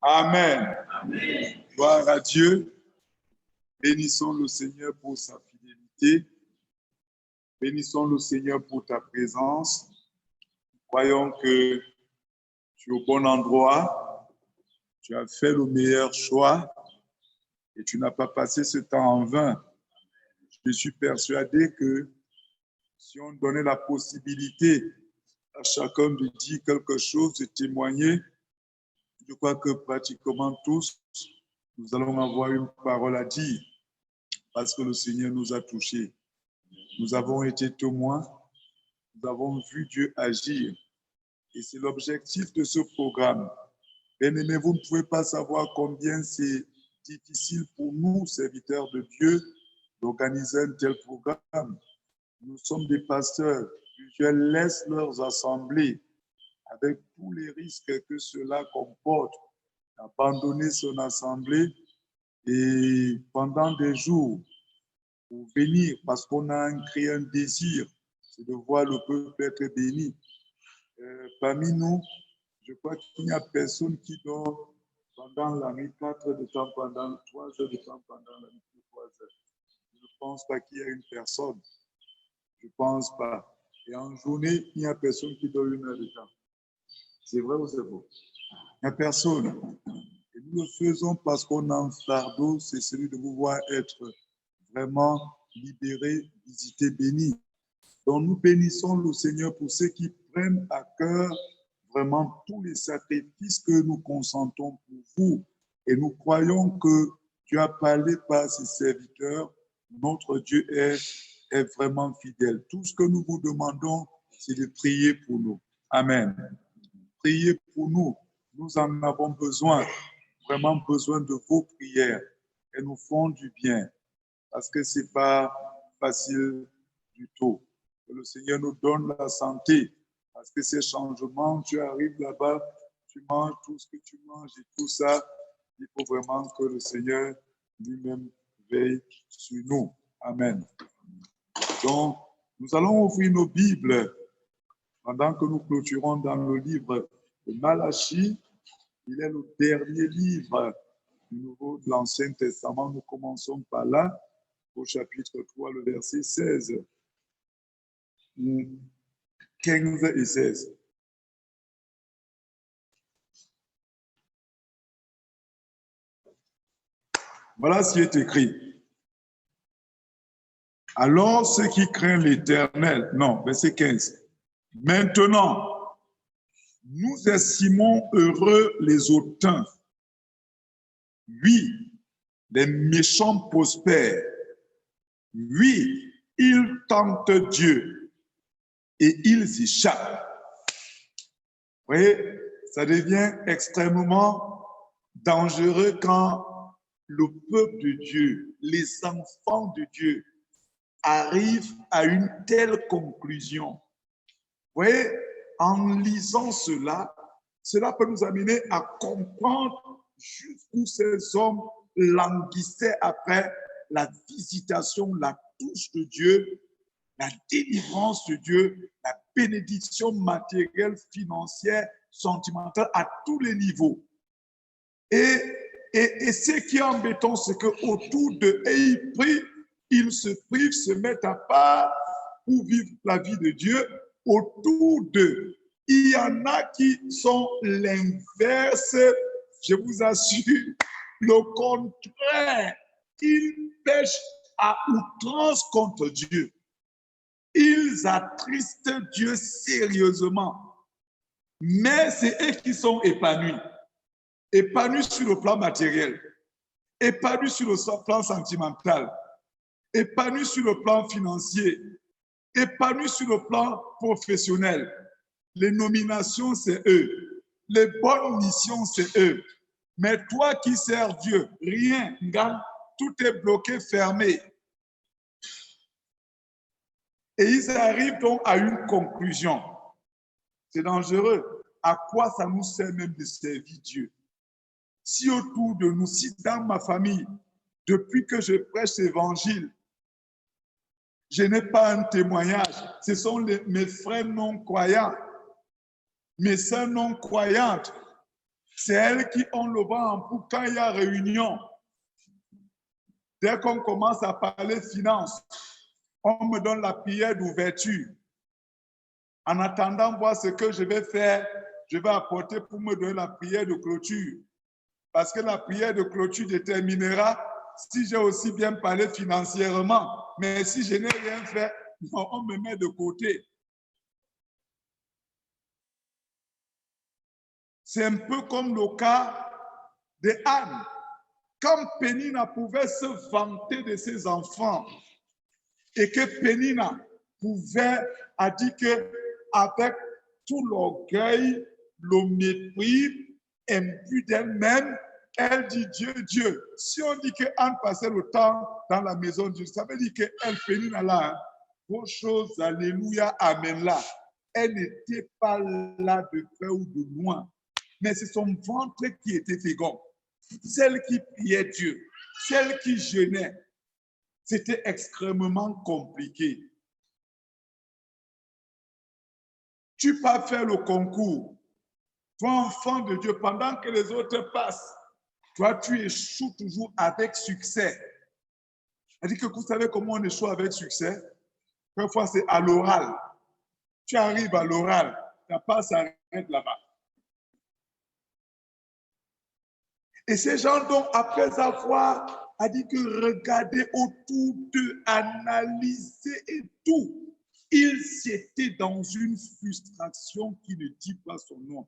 Amen. Amen. Gloire à Dieu. Bénissons le Seigneur pour sa fidélité. Bénissons le Seigneur pour ta présence. Croyons que tu es au bon endroit. Tu as fait le meilleur choix et tu n'as pas passé ce temps en vain. Je suis persuadé que si on donnait la possibilité à chacun de dire quelque chose, de témoigner, je crois que pratiquement tous, nous allons avoir une parole à dire parce que le Seigneur nous a touchés. Nous avons été témoins, nous avons vu Dieu agir et c'est l'objectif de ce programme. Bien-aimés, vous ne pouvez pas savoir combien c'est difficile pour nous, serviteurs de Dieu, d'organiser un tel programme. Nous sommes des pasteurs. Plusieurs laissent leurs assemblées avec tous les risques que cela comporte, abandonner son assemblée et pendant des jours pour venir parce qu'on a créé un désir, c'est de voir le peuple être béni. Parmi nous, je crois qu'il n'y a personne qui dort pendant la nuit 4 heures de temps, pendant 3 heures de temps, pendant la nuit 3 heures. Je ne pense pas qu'il y ait une personne. Je ne pense pas. Et en journée, il n'y a personne qui dort 1 heure de temps. C'est vrai ou c'est faux? Il n'y a personne. Et nous le faisons parce qu'on a un fardeau, c'est celui de pouvoir être vraiment libéré, visité, béni. Donc nous bénissons le Seigneur pour ceux qui prennent à cœur vraiment tous les sacrifices que nous consentons pour vous. Et nous croyons que Dieu a parlé par ses serviteurs. Notre Dieu est vraiment fidèle. Tout ce que nous vous demandons, c'est de prier pour nous. Amen. Priez pour nous. Nous en avons besoin, vraiment besoin de vos prières. Elles nous font du bien parce que ce n'est pas facile du tout. Que le Seigneur nous donne la santé parce que ces changements, tu arrives là-bas, tu manges tout ce que tu manges et tout ça. Il faut vraiment que le Seigneur lui-même veille sur nous. Amen. Donc, nous allons ouvrir nos Bibles pendant que nous clôturons dans le livre de Malachie. Il est le dernier livre du Nouveau de l'Ancien Testament. Nous commençons par là, au chapitre 3, le verset 16. 15 et 16. Voilà ce qui est écrit. Alors ceux qui craignent l'Éternel, non, verset 15. Maintenant, nous estimons heureux les hautains. Oui, les méchants prospèrent. Oui, ils tentent Dieu et ils échappent. Vous voyez, ça devient extrêmement dangereux quand le peuple de Dieu, les enfants de Dieu, arrivent à une telle conclusion. Vous voyez, en lisant cela, cela peut nous amener à comprendre jusqu'où ces hommes languissaient après la visitation, la touche de Dieu, la délivrance de Dieu, la bénédiction matérielle, financière, sentimentale à tous les niveaux. Et ce qui est embêtant, c'est qu'autour d'eux, et ils prient, ils se privent, se mettent à part pour vivre la vie de Dieu. Autour d'eux, il y en a qui sont l'inverse, je vous assure, le contraire. Ils pêchent à outrance contre Dieu. Ils attristent Dieu sérieusement. Mais c'est eux qui sont épanouis. Épanouis sur le plan matériel, épanouis sur le plan sentimental, épanouis sur le plan financier, épanouis sur le plan professionnel. Les nominations, c'est eux. Les bonnes missions, c'est eux. Mais toi qui sers Dieu, rien, tout est bloqué, fermé. Et ils arrivent donc à une conclusion. C'est dangereux. À quoi ça nous sert même de servir Dieu? Si autour de nous, si dans ma famille, depuis que je prêche l'évangile, je n'ai pas un témoignage, ce sont mes frères non croyants, mes sœurs non croyantes C'est elles qui ont le vent en poupe quand il y a réunion. Dès qu'on commence à parler finance, on me donne la prière d'ouverture. En attendant voir ce que je vais faire, je vais apporter pour me donner la prière de clôture. Parce que la prière de clôture déterminera si j'ai aussi bien parlé financièrement. Mais si je n'ai rien fait, on me met de côté. C'est un peu comme le cas de Anne. Quand Pénina pouvait se vanter de ses enfants et que Pénina pouvait, a dit qu'avec tout l'orgueil, le mépris, imbu d'elle-même, elle dit Dieu, Dieu. Si on dit qu'Anne passait le temps dans la maison de Dieu, ça veut dire qu'elle, Pénina là, vos choses, alléluia, amen là. Elle n'était pas là de près ou de loin, mais c'est son ventre qui était fécond. Celle qui priait Dieu, celle qui jeûnait, c'était extrêmement compliqué. Tu peux faire le concours, toi enfant de Dieu, pendant que les autres passent, toi tu échoues toujours avec succès. C'est-à-dire que vous savez comment on échoue avec succès? Parfois c'est à l'oral. Tu arrives à l'oral, ta passe s'arrête là-bas. Et ces gens, donc, après avoir a dit que regarder autour d'eux, analyser et tout, ils étaient dans une frustration qui ne dit pas son nom.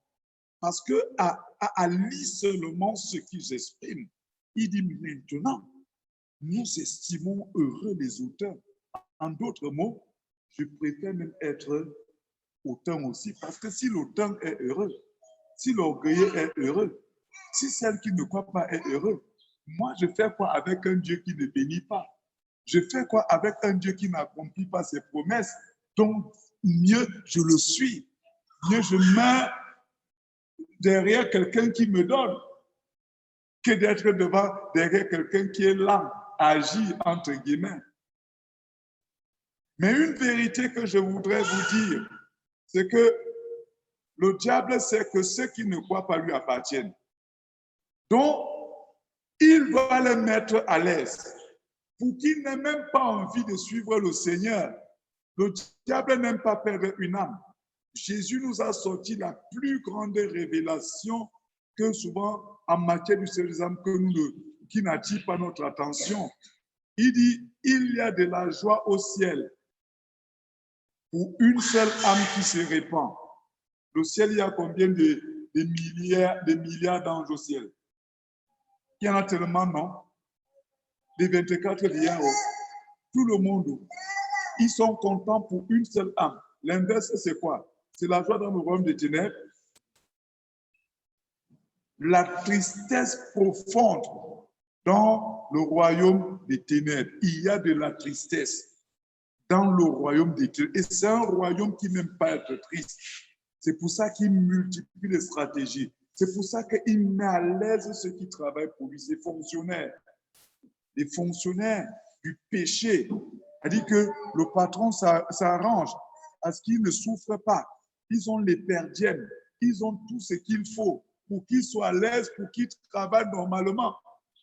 Parce qu'à lire seulement ce qu'ils expriment, il dit maintenant, nous estimons heureux les auteurs. En d'autres mots, je préfère même être auteur aussi, parce que si l'auteur est heureux, si l'orgueilleux est heureux, si celle qui ne croit pas est heureux, moi je fais quoi avec un Dieu qui ne bénit pas? Je fais quoi avec un Dieu qui n'accomplit pas ses promesses? Donc, mieux je le suis, mieux je meurs derrière quelqu'un qui me donne que d'être derrière quelqu'un qui est lent, agit entre guillemets. Mais une vérité que je voudrais vous dire, c'est que le diable sait que ceux qui ne croient pas lui appartiennent. Donc, il va les mettre à l'aise pour qu'ils n'aient même pas envie de suivre le Seigneur. Le diable n'aime pas perdre une âme. Jésus nous a sorti la plus grande révélation que souvent en matière du Seigneur des âmes qui n'attire pas notre attention. Il dit, il y a de la joie au ciel pour une seule âme qui se répand. Le ciel, il y a combien de milliards d'anges au ciel? Il y en a tellement, non? Les 24 milliards, tout le monde, ils sont contents pour une seule âme. L'inverse, c'est quoi? C'est la joie dans le royaume des ténèbres. La tristesse profonde dans le royaume des ténèbres. Il y a de la tristesse dans le royaume des ténèbres. Et c'est un royaume qui n'aime pas être triste. C'est pour ça qu'il multiplie les stratégies. C'est pour ça qu'il met à l'aise ceux qui travaillent pour lui, ses fonctionnaires. Les fonctionnaires du péché. C'est-à-dire que le patron s'arrange à ce qu'ils ne souffrent pas. Ils ont les perdièmes, ils ont tout ce qu'il faut pour qu'ils soient à l'aise, pour qu'ils travaillent normalement.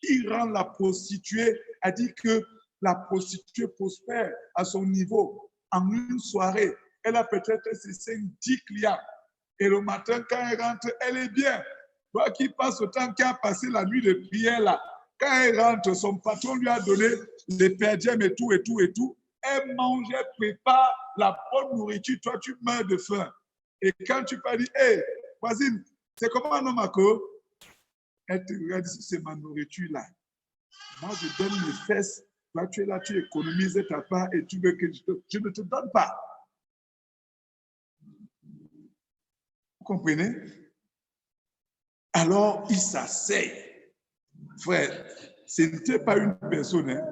Il rend la prostituée, a dit que la prostituée prospère à son niveau. En une soirée, elle a peut-être ses 5-10 clients. Et le matin, quand elle rentre, elle est bien. Toi qui passes le temps, qui a passé la nuit de prière là, quand elle rentre, son patron lui a donné les perdièmes et tout, et tout, et tout. Elle mange, elle prépare la bonne nourriture. Toi, tu meurs de faim. Et quand tu peux dire, hé, voisine, c'est comment un homme à quoi? Elle te regarde, c'est ma nourriture là. Moi, je donne mes fesses. Toi, tu es là, tu économises ta part et tu veux que je ne te donne pas. Vous comprenez? Alors, il s'asseye. Frère, ce n'était pas une personne. Hein.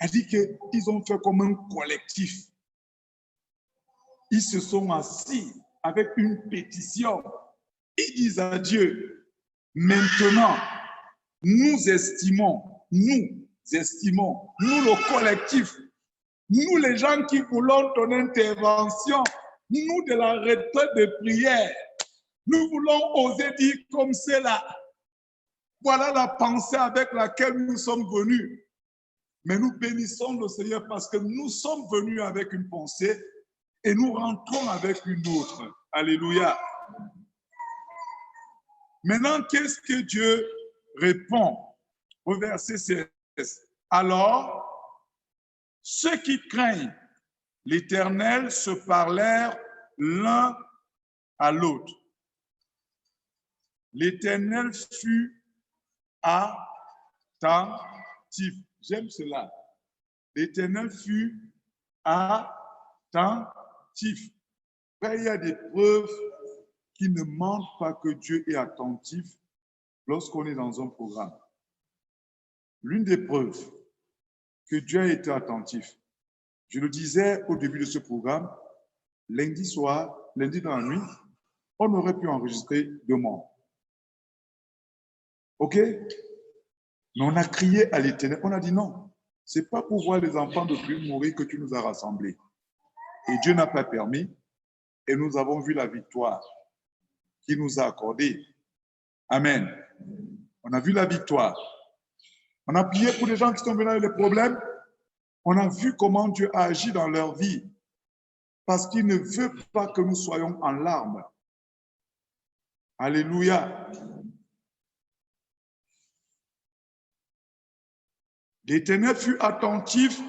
Elle dit qu'ils ont fait comme un collectif. Ils se sont assis avec une pétition. Ils disent à Dieu, maintenant, nous estimons, nous le collectif, nous les gens qui voulons ton intervention, nous de la retraite de prière, Nous voulons oser dire comme c'est là. Voilà la pensée avec laquelle nous sommes venus. Mais nous bénissons le Seigneur parce que nous sommes venus avec une pensée et nous rentrons avec une autre. Alléluia. Maintenant, qu'est-ce que Dieu répond au verset 16? Alors, ceux qui craignent l'Éternel se parlèrent l'un à l'autre. L'Éternel fut attentif. J'aime cela. L'Éternel fut attentif. Il y a des preuves qui ne montrent pas que Dieu est attentif lorsqu'on est dans un programme. L'une des preuves que Dieu a été attentif, je le disais au début de ce programme, lundi soir, lundi dans la nuit, on aurait pu enregistrer 2 morts. OK? Mais on a crié à l'Éternel, on a dit non, ce n'est pas pour voir les enfants de plus mourir que tu nous as rassemblés. Et Dieu n'a pas permis, et nous avons vu la victoire qu'il nous a accordée. Amen. On a vu la victoire. On a prié pour les gens qui sont venus avec des problèmes. On a vu comment Dieu a agi dans leur vie. Parce qu'il ne veut pas que nous soyons en larmes. Alléluia. L'Éternel fut attentif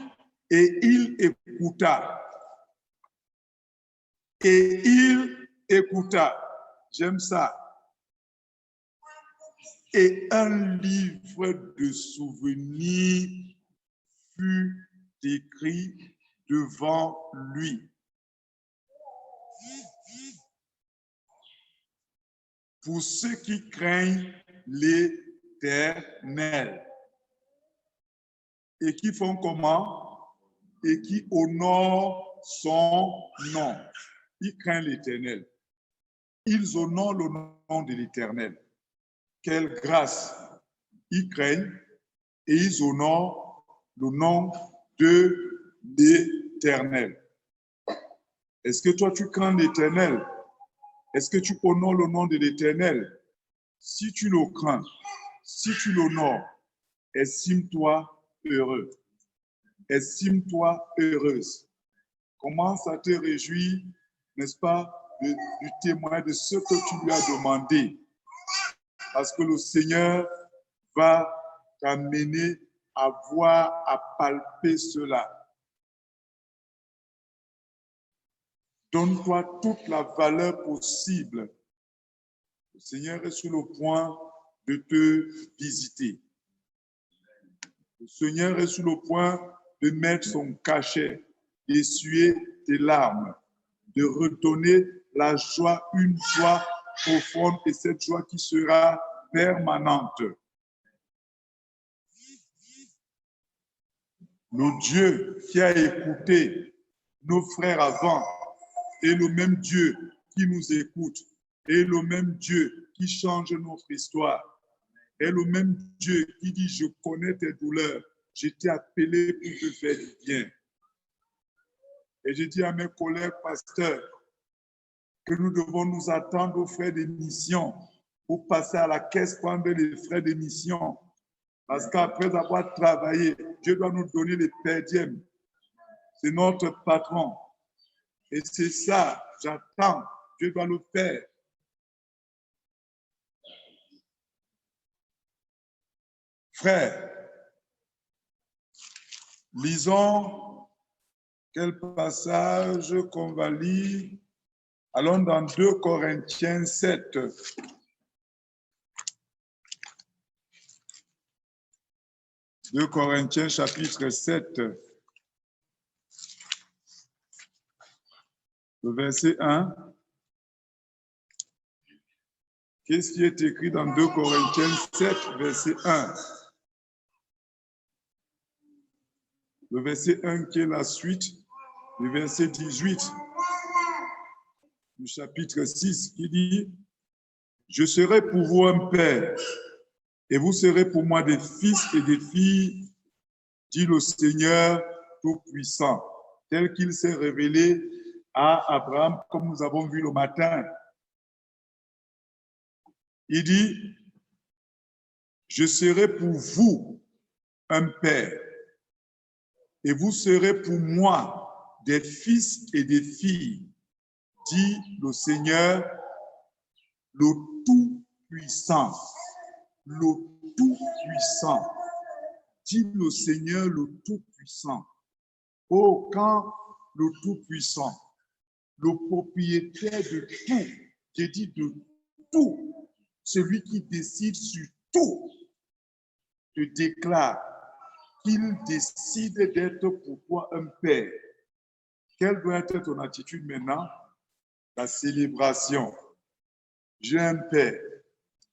et il écouta. Et il écouta. J'aime ça. Et un livre de souvenirs fut écrit devant lui. Pour ceux qui craignent l'Éternel. Et qui font comment? Et qui honorent son nom. Ils craignent l'Éternel. Ils honorent le nom de l'Éternel. Quelle grâce! Ils craignent et ils honorent le nom de l'Éternel. Est-ce que toi, tu crains l'Éternel? Est-ce que tu honores le nom de l'Éternel? Si tu le crains, si tu l'honores, estime-toi heureux. Estime-toi heureuse. Commence à te réjouir, n'est-ce pas, du témoin de ce que tu lui as demandé. Parce que le Seigneur va t'amener à voir, à palper cela. Donne-toi toute la valeur possible. Le Seigneur est sur le point de te visiter. Le Seigneur est sur le point de mettre son cachet, d'essuyer tes larmes, de redonner la joie, une joie profonde et cette joie qui sera permanente. Le Dieu qui a écouté nos frères avant est le même Dieu qui nous écoute, est le même Dieu qui change notre histoire, est le même Dieu qui dit « Je connais tes douleurs, je t'ai appelé pour te faire du bien ». Et je dis à mes collègues pasteurs que nous devons nous attendre aux frais d'émission pour passer à la caisse prendre les frais d'émission. Parce qu'après avoir travaillé, Dieu doit nous donner les perdièmes. C'est notre patron. Et c'est ça, j'attends. Dieu doit le faire. Frères, lisons quel passage qu'on va lire. Allons dans 2 Corinthiens 7. 2 Corinthiens chapitre 7, le verset 1. Qu'est-ce qui est écrit dans 2 Corinthiens 7, verset 1? Le verset 1 qui est la suite, le verset 18 du chapitre 6 qui dit « Je serai pour vous un père, et vous serez pour moi des fils et des filles, dit le Seigneur Tout-Puissant, tel qu'il s'est révélé à Abraham, comme nous avons vu le matin. Il dit, je serai pour vous un père, et vous serez pour moi des fils et des filles, dit le Seigneur, le Tout-Puissant. Le Tout-Puissant, dit le Seigneur, le Tout-Puissant. Oh, quand le Tout-Puissant, le propriétaire de tout, j'ai dit de tout, celui qui décide sur tout, te déclare qu'il décide d'être pour toi un père. Quelle doit être ton attitude maintenant? La célébration. J'ai un père.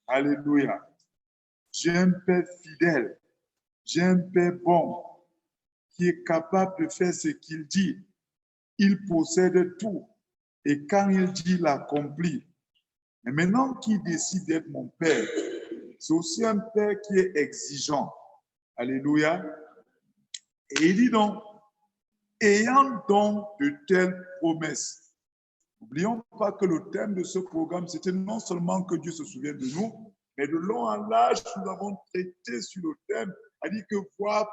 Alléluia. J'ai un père fidèle. J'ai un père bon qui est capable de faire ce qu'il dit. Il possède tout. Et quand il dit, il accomplit. Mais maintenant qu'il décide d'être mon père, c'est aussi un père qui est exigeant. Alléluia. Et il dit donc, ayant donc de telles promesses. N'oublions pas que le thème de ce programme, c'était non seulement que Dieu se souvienne de nous, mais de long en large, nous avons traité sur le thème, c'est-à-dire que voir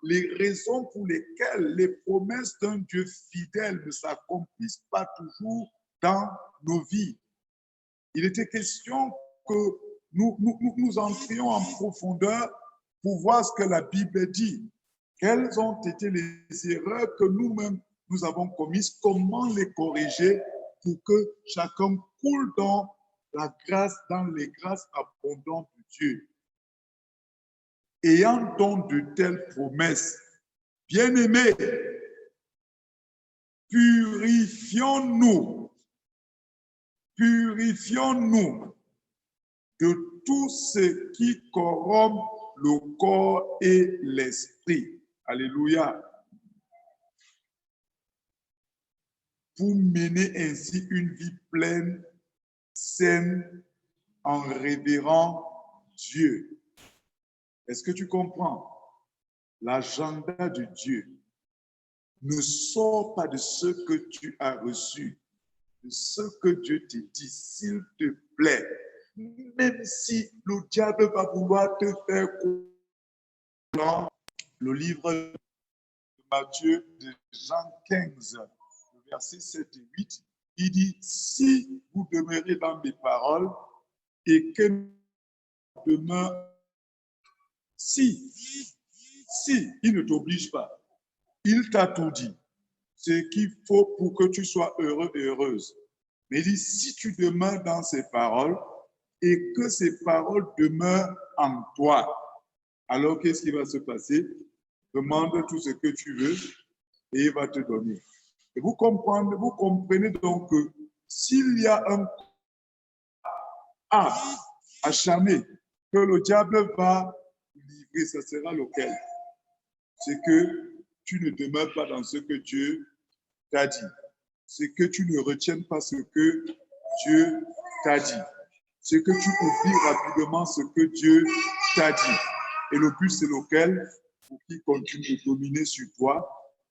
les raisons pour lesquelles les promesses d'un Dieu fidèle ne s'accomplissent pas toujours dans nos vies. Il était question que nous entrions en profondeur pour voir ce que la Bible dit. Quelles ont été les erreurs que nous-mêmes nous avons commises, comment les corriger pour que chacun coule dans la grâce, dans les grâces abondantes de Dieu. Ayant donc de telles promesses, bien-aimés, purifions-nous de tout ce qui corrompt le corps et l'esprit. Alléluia. Pour mener ainsi une vie pleine, saine, en révérant Dieu. Est-ce que tu comprends? L'agenda de Dieu ne sort pas de ce que tu as reçu, de ce que Dieu te dit, s'il te plaît. Même si le diable va vouloir te faire comprendre, le livre de Matthieu, de Jean 15, versets 7 et 8, il dit, si vous demeurez dans mes paroles et que demeure, si, il ne t'oblige pas, il t'a tout dit, ce qu'il faut pour que tu sois heureux et heureuse. Mais il dit, si tu demeures dans ces paroles et que ces paroles demeurent en toi, alors qu'est-ce qui va se passer? Demande tout ce que tu veux et il va te donner. Et vous comprenez donc que s'il y a un acharné que le diable va livrer, ce sera lequel? C'est que tu ne demeures pas dans ce que Dieu t'a dit. C'est que tu ne retiennes pas ce que Dieu t'a dit. C'est que tu oublies rapidement ce que Dieu t'a dit. Et le but, c'est lequel? Pour qu'il continue de dominer sur toi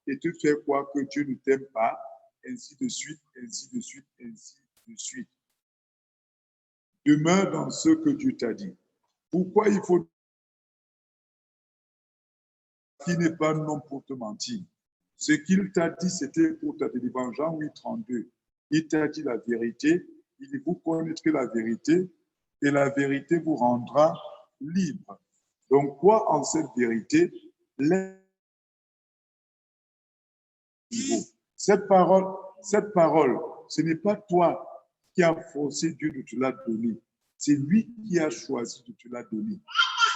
et te faire croire que Dieu ne t'aime pas, ainsi de suite, ainsi de suite, ainsi de suite. Demeure dans ce que Dieu t'a dit. Pourquoi il faut qu'il n'est pas non pour te mentir? Ce qu'il t'a dit, c'était pour ta délivrance. Jean 8, 32. Il t'a dit la vérité. Il dit, vous connaîtrez la vérité et la vérité vous rendra libre. Donc, quoi en cette vérité? Cette parole, ce n'est pas toi qui as forcé Dieu de te la donner. C'est lui qui a choisi de te la donner.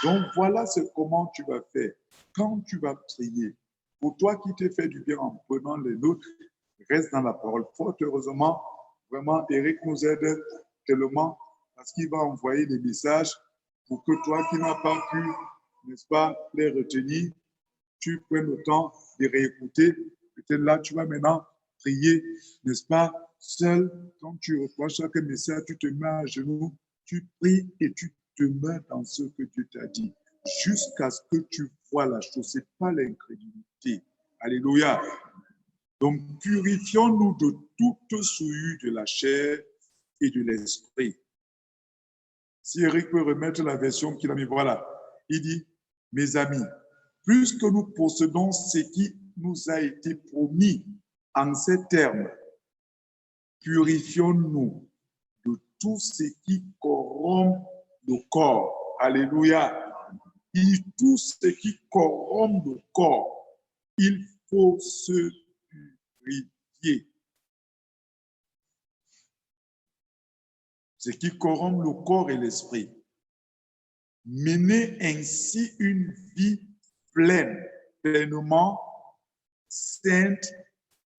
Donc, voilà comment tu vas faire. Quand tu vas prier, pour toi qui te fait du bien en prenant les nôtres, reste dans la parole. Fort heureusement, vraiment, Eric nous aide tellement parce qu'il va envoyer des messages pour que toi qui n'as pas pu, n'est-ce pas, les retenir, tu prennes le temps de réécouter. Peut-être là, tu vas maintenant prier, n'est-ce pas, seul. Quand tu reçois chaque message, tu te mets à genoux, tu pries et tu demeures dans ce que Dieu t'a dit jusqu'à ce que tu vois la chose. Ce n'est pas l'incrédulité. Alléluia. Donc, purifions-nous de toute souillure de la chair et de l'esprit. Si Eric peut remettre la version qu'il a mis, voilà. Il dit, mes amis, puisque nous possédons ce qui nous a été promis en ces termes, purifions-nous de tout ce qui corrompt le corps. Alléluia. Il dit, tout ce qui corrompt le corps, il faut se purifier. Ce qui corrompt le corps et l'esprit. Mener ainsi une vie pleine, pleinement sainte,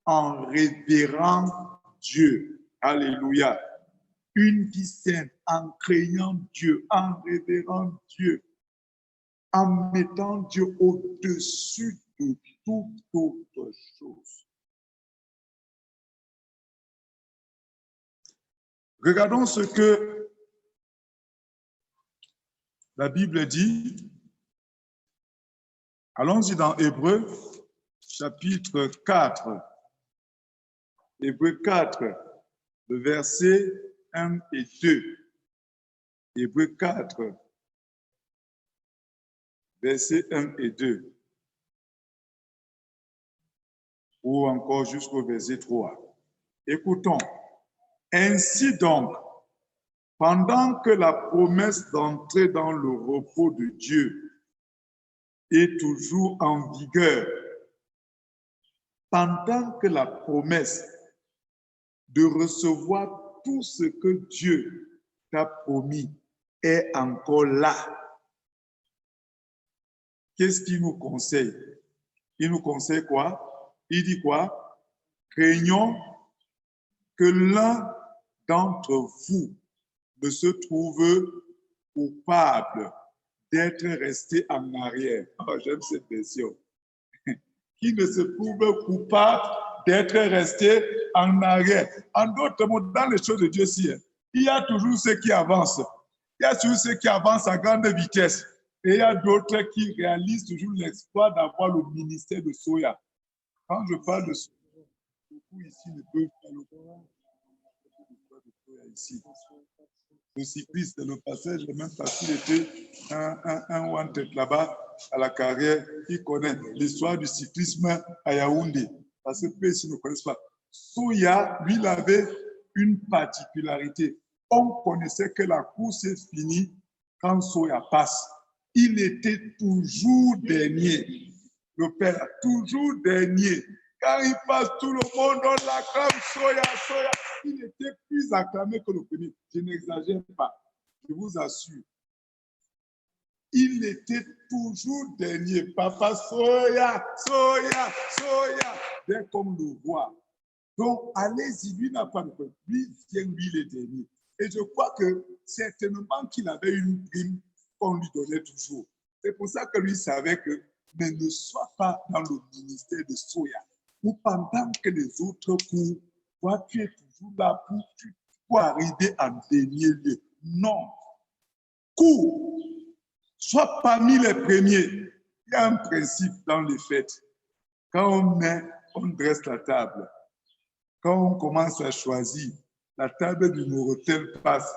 en révérant Dieu. Alléluia. Une vie sainte, en craignant Dieu, en révérant Dieu, en mettant Dieu au-dessus de toute autre chose. Regardons ce que la Bible dit. Allons-y dans Hébreux, chapitre 4. Hébreux 4, le verset 1 et 2. Hébreux 4, verset 1 et 2. Ou encore jusqu'au verset 3. Écoutons. Ainsi donc, pendant que la promesse d'entrer dans le repos de Dieu est toujours en vigueur, pendant que la promesse de recevoir tout ce que Dieu t'a promis est encore là, qu'est-ce qu'il nous conseille? Il nous conseille quoi? Il dit quoi? Craignons que l'un d'entre vous ne se trouve coupable d'être resté en arrière. Oh, j'aime cette version. Qui ne se trouve coupable d'être resté en arrière. En d'autres mots, dans les choses de Dieu, il y a toujours ceux qui avancent. Il y a toujours ceux qui avancent à grande vitesse. Et il y a d'autres qui réalisent toujours l'exploit d'avoir le ministère de Soya. Quand je parle de Soya, beaucoup ici ne peuvent pas le voir. Ici. Le cycliste, le passage, le même parce qu'il était un one-tête là-bas à la carrière, qui connaît l'histoire du cyclisme à Yaoundé. Parce que peu ici ne connaissent pas. Soya, lui, il avait une particularité. On connaissait que la course est finie quand Soya passe. Il était toujours dernier. Le père, toujours dernier. Quand il passe, tout le monde, on l'acclame, Soya, Soya. Il était plus acclamé que le premier. Je n'exagère pas. Je vous assure. Il était toujours dernier. Papa, Soya, Soya, Soya. Dès qu'on le voit. Donc, allez-y, lui n'a pas de problème. Lui vient, lui, il est dernier. Et je crois que certainement qu'il avait une prime qu'on lui donnait toujours. C'est pour ça que lui savait que, mais ne sois pas dans le ministère de Soya. Ou pendant que les autres courent, toi, tu es toujours là pour arriver en dernier lieu. Non. Cours. Sois parmi les premiers. Il y a un principe dans les fêtes. Quand on dresse la table, quand on commence à choisir, la table numéro tel passe,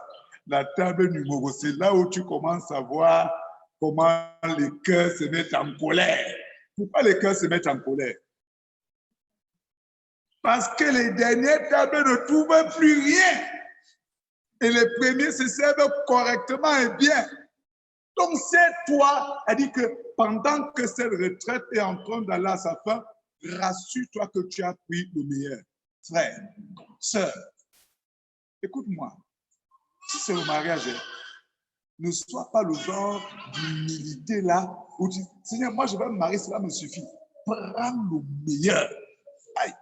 la table numéro, c'est là où tu commences à voir comment les cœurs se mettent en colère. Pourquoi les cœurs se mettent en colère? Parce que les dernières tables ne trouvent plus rien. Et les premiers se servent correctement et bien. Donc, c'est toi, elle dit que pendant que cette retraite est en train d'aller à sa fin, rassure-toi que tu as pris le meilleur. Frère, sœur, écoute-moi. Si c'est le mariage, ne sois pas le genre d'humilité là où tu dis, Seigneur, moi je vais me marier, cela me suffit. Prends le meilleur. Aïe,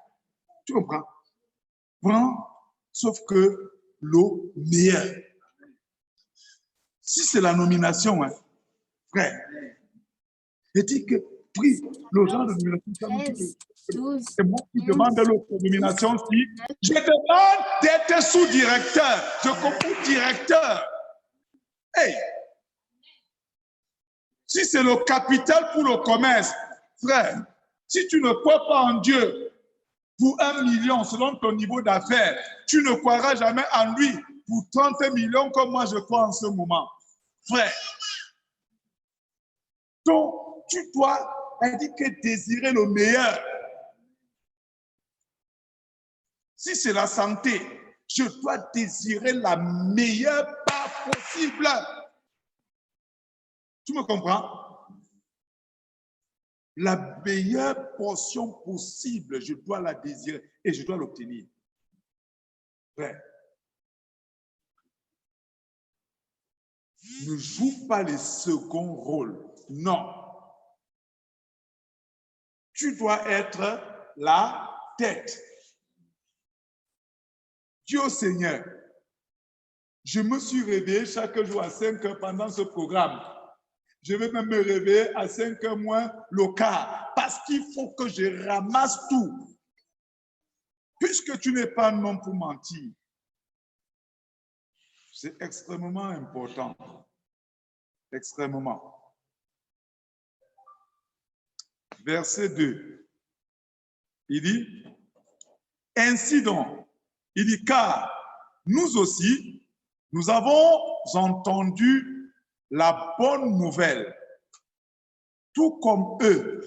tu comprends? Prends, sauf que le meilleur. Si c'est la nomination, hein, frère, je dis que prie le genre de nomination. C'est moi qui demande l'autre nomination. Si je demande d'être sous-directeur, je comprends directeur. Hey! Si c'est le capital pour le commerce, frère, si tu ne crois pas en Dieu pour 1 million selon ton niveau d'affaires, tu ne croiras jamais en lui pour 30 millions comme moi je crois en ce moment. Frère, donc tu dois, elle dit que désirer le meilleur. Si c'est la santé, je dois désirer la meilleure part possible. Tu me comprends? La meilleure portion possible, je dois la désirer et je dois l'obtenir. Frère, ne joue pas les seconds rôles. Non. Tu dois être la tête. Dieu Seigneur, je me suis réveillé chaque jour à 5 heures pendant ce programme. Je vais même me réveiller à 5 heures moins le quart parce qu'il faut que je ramasse tout. Puisque tu n'es pas un homme pour mentir, c'est extrêmement important. Extrêmement. Verset 2. Il dit, ainsi donc, il dit, car nous aussi, nous avons entendu la bonne nouvelle, tout comme eux,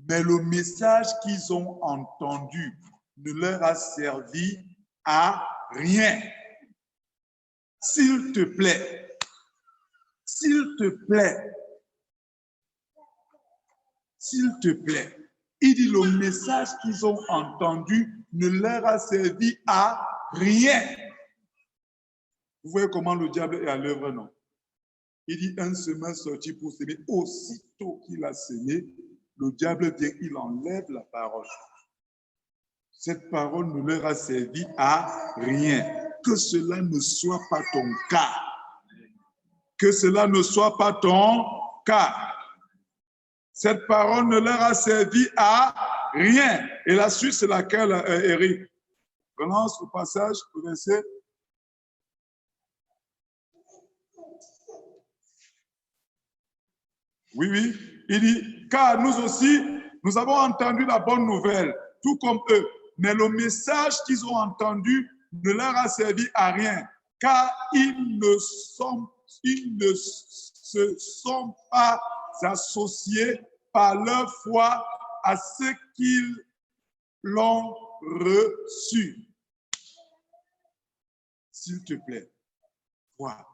mais le message qu'ils ont entendu ne leur a servi à rien. S'il te plaît, s'il te plaît, s'il te plaît, il dit le message qu'ils ont entendu ne leur a servi à rien. Vous voyez comment le diable est à l'œuvre, non? Il dit un semeur sorti pour s'aimer. Aussitôt qu'il a semé, le diable vient, il enlève la parole. Cette parole ne leur a servi à rien. Que cela ne soit pas ton cas. Que cela ne soit pas ton cas. Cette parole ne leur a servi à rien. Et la suite, c'est laquelle, Eric? Relance le passage, le verset. Oui, oui. Il dit, car nous aussi, nous avons entendu la bonne nouvelle, tout comme eux. Mais le message qu'ils ont entendu ne leur a servi à rien, car ils ne se sont pas associés par leur foi à ce qu'ils l'ont reçu. S'il te plaît, vois,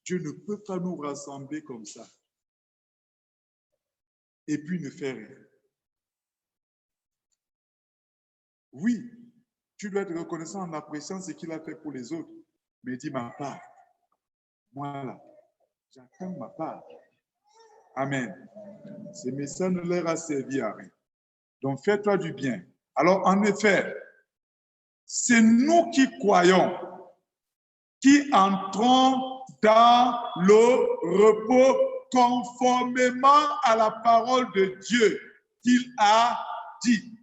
Dieu ne peut pas nous rassembler comme ça et puis ne faire rien. Oui, tu dois être reconnaissant en appréciant ce qu'il a fait pour les autres, mais dis ma part. Moi là, j'attends ma part. Amen. Ces messages ne leur a servi à rien. Donc fais-toi du bien. Alors en effet, c'est nous qui croyons, qui entrons dans le repos conformément à la parole de Dieu qu'il a dit.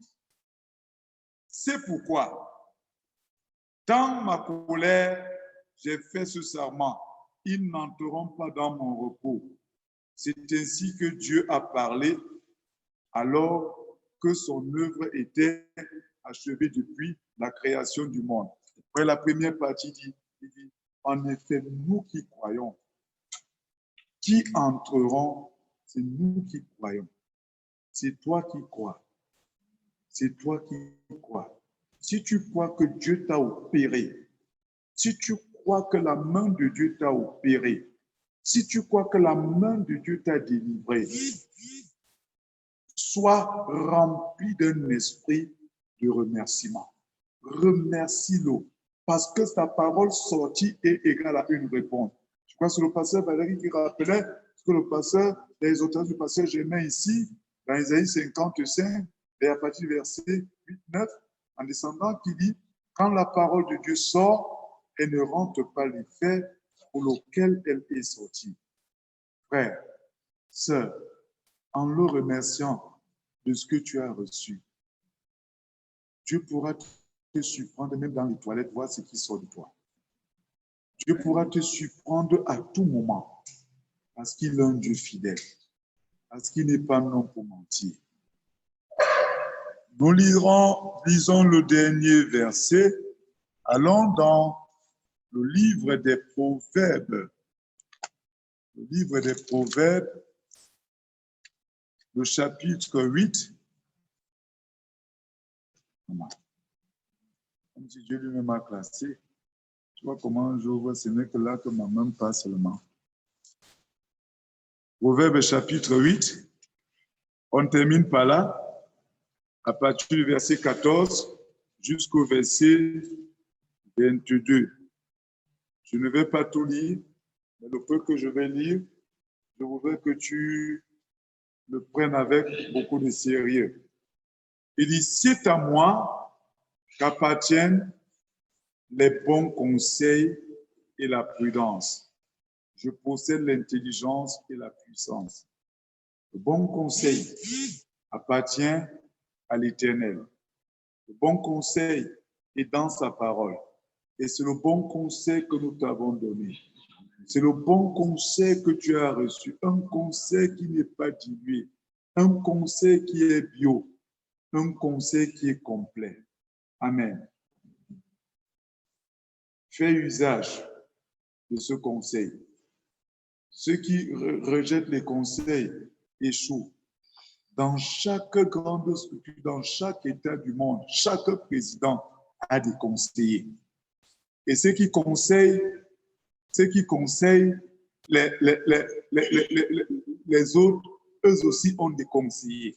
C'est pourquoi, dans ma colère, j'ai fait ce serment. Ils n'entreront pas dans mon repos. C'est ainsi que Dieu a parlé alors que son œuvre était achevée depuis la création du monde. Après la première partie dit, en effet, nous qui croyons, qui entreront, c'est nous qui croyons. C'est toi qui crois. C'est toi qui crois. Si tu crois que Dieu t'a opéré, si tu crois que la main de Dieu t'a opéré, si tu crois que la main de Dieu t'a délivré, sois rempli d'un esprit de remerciement. Remercie-le parce que sa parole sortie est égale à une réponse. Je crois que c'est le pasteur Valérie qui rappelait ce que le pasteur, les auteurs du pasteur Germain ici, dans Isaïe 55, et à partir du verset 8-9, en descendant, qui dit, quand la parole de Dieu sort, elle ne rentre pas l'effet pour lequel elle est sortie. Frère, sœur, en le remerciant de ce que tu as reçu, Dieu pourra te surprendre même dans les toilettes, voir ce qui sort de toi. Dieu pourra te surprendre à tout moment parce qu'il est un Dieu fidèle, parce qu'il n'est pas un homme pour mentir. Nous lisons le dernier verset. Allons dans le livre des Proverbes. Le livre des Proverbes, le chapitre 8. Comme si Dieu lui-même m'a classé. Tu vois comment j'ouvre, ce n'est que là que ma main passe seulement. Proverbe chapitre 8, on termine par là, à partir du verset 14 jusqu'au verset 22. Je ne vais pas tout lire, mais le peu que je vais lire, je voudrais que tu le prennes avec beaucoup de sérieux. Il dit, c'est à moi qu'appartiennent les bons conseils et la prudence. Je possède l'intelligence et la puissance. Le bon conseil appartient à l'Éternel. Le bon conseil est dans sa parole. Et c'est le bon conseil que nous t'avons donné. C'est le bon conseil que tu as reçu. Un conseil qui n'est pas dilué. Un conseil qui est bio. Un conseil qui est complet. Amen. Fais usage de ce conseil. Ceux qui rejettent les conseils échouent. Dans chaque grande structure, dans chaque État du monde, chaque président a des conseillers. Et ceux qui conseillent les autres, eux aussi ont des conseillers.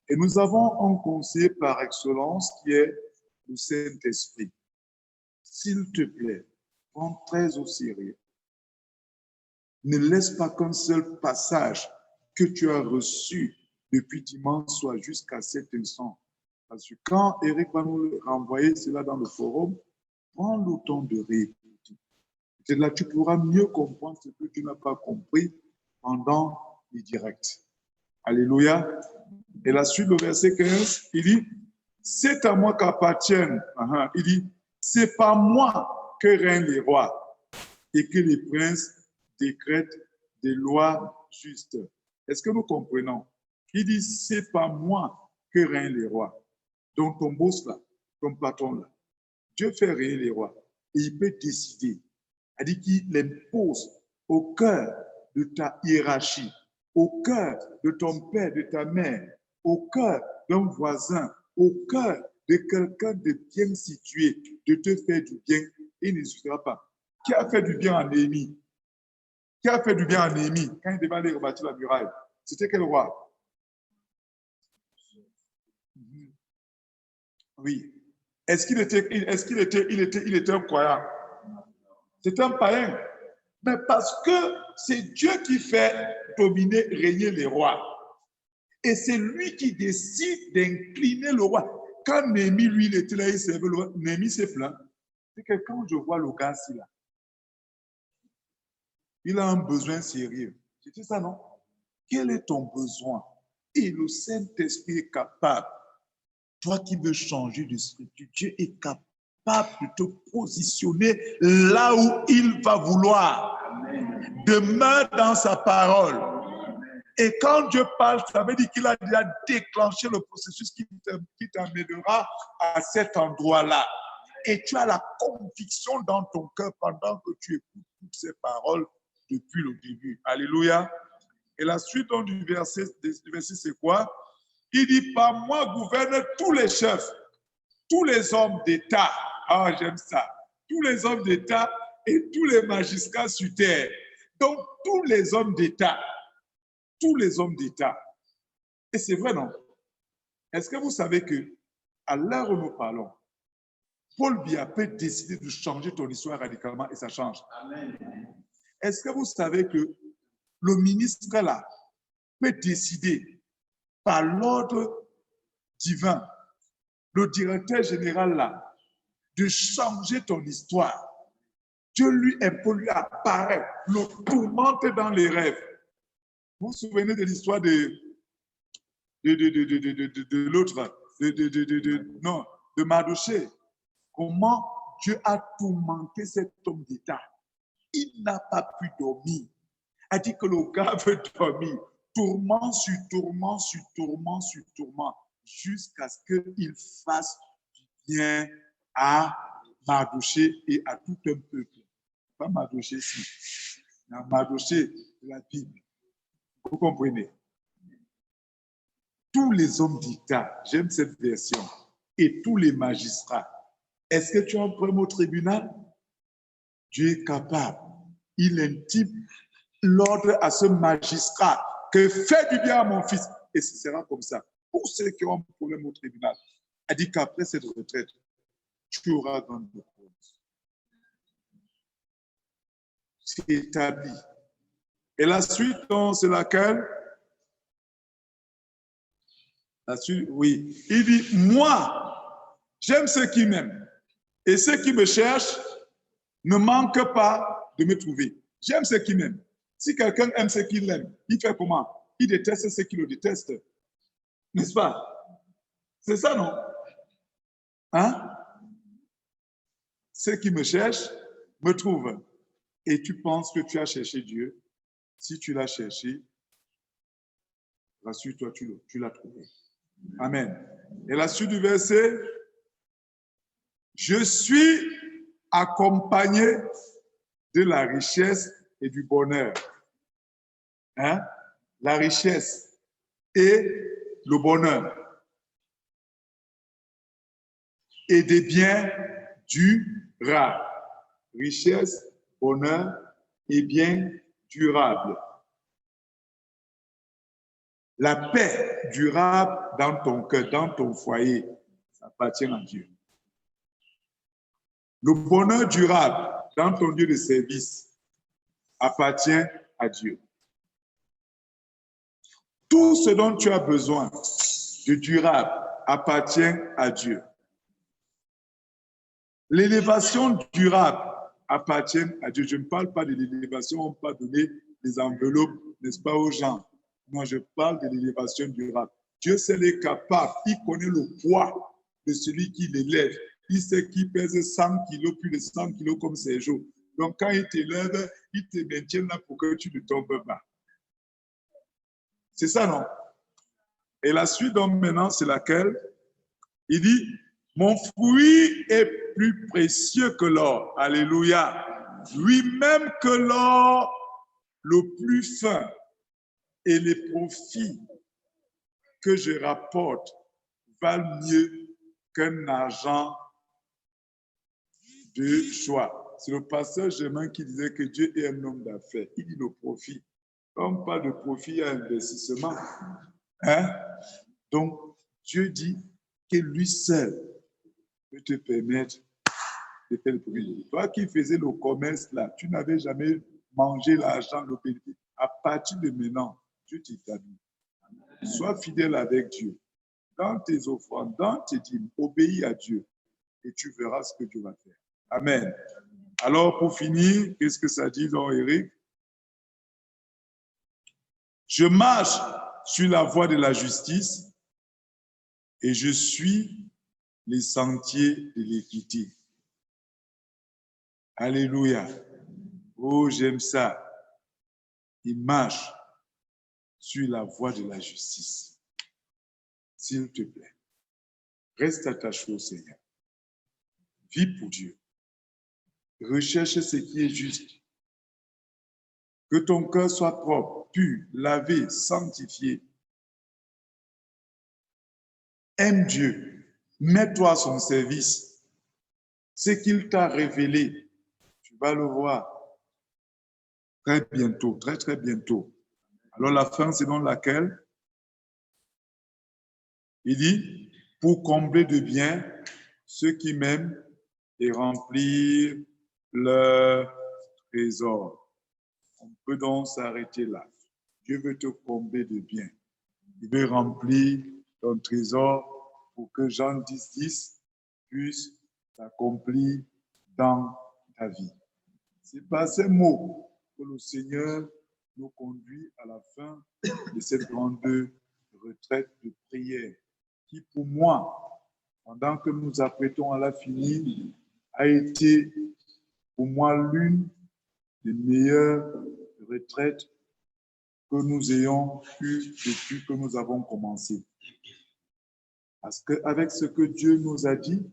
Et nous avons un conseiller par excellence qui est le Saint-Esprit. S'il te plaît, prends très au sérieux. Ne laisse pas qu'un seul passage que tu as reçu depuis dimanche soit jusqu'à cet instant. Parce que quand Eric va nous renvoyer cela dans le forum, prends le temps de réécouter. C'est là que tu pourras mieux comprendre ce que tu n'as pas compris pendant les directs. Alléluia. Et la suite, le verset 15, il dit, c'est à moi qu'appartiennent. Il dit, c'est par moi que règnent les rois et que les princes décrètent des lois justes. Est-ce que nous comprenons? Il dit, c'est par moi que règnent les rois. Donc ton boss là, ton patron là, Dieu fait régner les rois et il peut décider. Il dit qu'il impose au cœur de ta hiérarchie, au cœur de ton père, de ta mère, au cœur d'un voisin, au cœur de quelqu'un de bien situé, de te faire du bien. Il n'hésitera pas. Qui a fait du bien à Néhémie? Qui a fait du bien à Néhémie quand il devait aller rebâtir la muraille? C'était quel roi? Oui. Est-ce qu'il était un croyant? C'est un païen. Mais parce que c'est Dieu qui fait dominer, régner les rois. Et c'est lui qui décide d'incliner le roi. Quand Néhémie, lui, il était là, il servait le roi, Néhémie s'est plaint. C'est que quand je vois le gars là, il a un besoin sérieux. C'était ça, non? Quel est ton besoin? Et le Saint-Esprit est capable. Toi qui veux changer de structure, Dieu est capable de te positionner là où il va vouloir. Demeure dans sa parole. Et quand Dieu parle, ça veut dire qu'il a déjà déclenché le processus qui t'amènera à cet endroit-là. Et tu as la conviction dans ton cœur pendant que tu écoutes toutes ces paroles depuis le début. Alléluia. Et la suite du verset c'est quoi? Il dit, par moi gouvernent tous les chefs, tous les hommes d'État. Ah, j'aime ça. Tous les hommes d'État et tous les magistrats sur terre. Donc, tous les hommes d'État. Tous les hommes d'État. Et c'est vrai, non? Est-ce que vous savez que à l'heure où nous parlons, Paul Biya peut décider de changer ton histoire radicalement et ça change. Amen. Est-ce que vous savez que le ministre là peut décider par l'ordre divin, le directeur général là, de changer ton histoire? Dieu lui impose, lui apparaît, le tourmente dans les rêves. Vous vous souvenez de l'histoire de l'autre, de Mardochée? Comment Dieu a tourmenté cet homme d'État? Il n'a pas pu dormir. A dit que le gars veut dormir. Tourment sur tourment sur tourment sur tourment, jusqu'à ce qu'il fasse du bien à Mardoché et à tout un peuple. Pas Mardoché ici, mais Mardoché de la Bible. Vous comprenez? Tous les hommes d'État, j'aime cette version, et tous les magistrats. Est-ce que tu as un problème au tribunal? Dieu est capable. Il intime l'ordre à ce magistrat que fais du bien à mon fils. Et ce sera comme ça. Pour ceux qui ont un problème au tribunal, elle dit qu'après cette retraite, tu auras dans le compte. C'est établi. Et la suite, c'est laquelle? La suite, oui. Il dit, moi, j'aime ceux qui m'aiment. Et ceux qui me cherchent ne manquent pas de me trouver. J'aime ceux qui m'aiment. Si quelqu'un aime ceux qui l'aiment, il fait comment? Il déteste ceux qui le détestent. N'est-ce pas? C'est ça, non? Hein? Ceux qui me cherchent me trouvent. Et tu penses que tu as cherché Dieu. Si tu l'as cherché, rassure-toi, tu l'as trouvé. Amen. Et la suite du verset, je suis accompagné de la richesse et du bonheur. Hein? La richesse et le bonheur. Et des biens durables. Richesse, bonheur et biens durables. La paix durable dans ton cœur, dans ton foyer, ça appartient à Dieu. Le bonheur durable dans ton lieu de service appartient à Dieu. Tout ce dont tu as besoin de durable appartient à Dieu. L'élévation durable appartient à Dieu. Je ne parle pas de l'élévation, on ne peut pas donner des enveloppes, n'est-ce pas, aux gens. Moi, je parle de l'élévation durable. Dieu seul est capable, il connaît le poids de celui qui l'élève. Il sait qu'il pèse 100 kilos, plus de 100 kilos comme ses jours. Donc, quand il t'élève, il te maintient là pour que tu ne tombes pas. C'est ça, non? Et la suite, donc, maintenant, c'est laquelle? Il dit, mon fruit est plus précieux que l'or. Alléluia. Lui-même que l'or le plus fin. Et les profits que je rapporte valent mieux qu'un argent de choix. C'est le pasteur Germain qui disait que Dieu est un homme d'affaires. Il dit le profit. Quand on parle de profit à investissement, hein? Donc, Dieu dit que lui seul peut te permettre de faire le profit. Toi qui faisais le commerce là, tu n'avais jamais mangé l'argent, le bénéfice. À partir de maintenant, Dieu t'établit. Sois fidèle avec Dieu. Dans tes offrandes, dans tes dîmes, obéis à Dieu et tu verras ce que Dieu va faire. Amen. Alors, pour finir, qu'est-ce que ça dit dans Éric? Je marche sur la voie de la justice et je suis les sentiers de l'équité. Alléluia. Oh, j'aime ça. Il marche sur la voie de la justice. S'il te plaît, reste attaché au Seigneur. Vis pour Dieu. Recherche ce qui est juste. Que ton cœur soit propre, pur, lavé, sanctifié. Aime Dieu. Mets-toi à son service. Ce qu'il t'a révélé, tu vas le voir très bientôt, très, très bientôt. Alors la fin, c'est dans laquelle il dit, pour combler de bien ceux qui m'aiment et remplir leur trésor. On peut donc s'arrêter là. Dieu veut te combler de bien. Il veut remplir ton trésor pour que Jean 10:10 puisse s'accomplir dans ta vie. C'est par ces mots que le Seigneur nous conduit à la fin de cette grande retraite de prière qui, pour moi, pendant que nous apprêtons à la finir, a été pour moi l'une des meilleures retraites que nous ayons eues depuis que nous avons commencé. Parce qu'avec ce que Dieu nous a dit,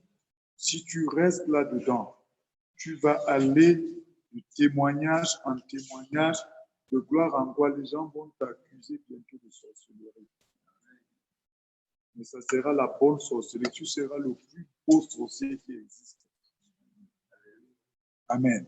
Si tu restes là-dedans, tu vas aller de témoignage en témoignage, de gloire en gloire. Les gens vont t'accuser bientôt de sorcellerie. Mais ça sera la bonne sorcellerie. Tu seras le plus beau sorcier qui existe. Amen.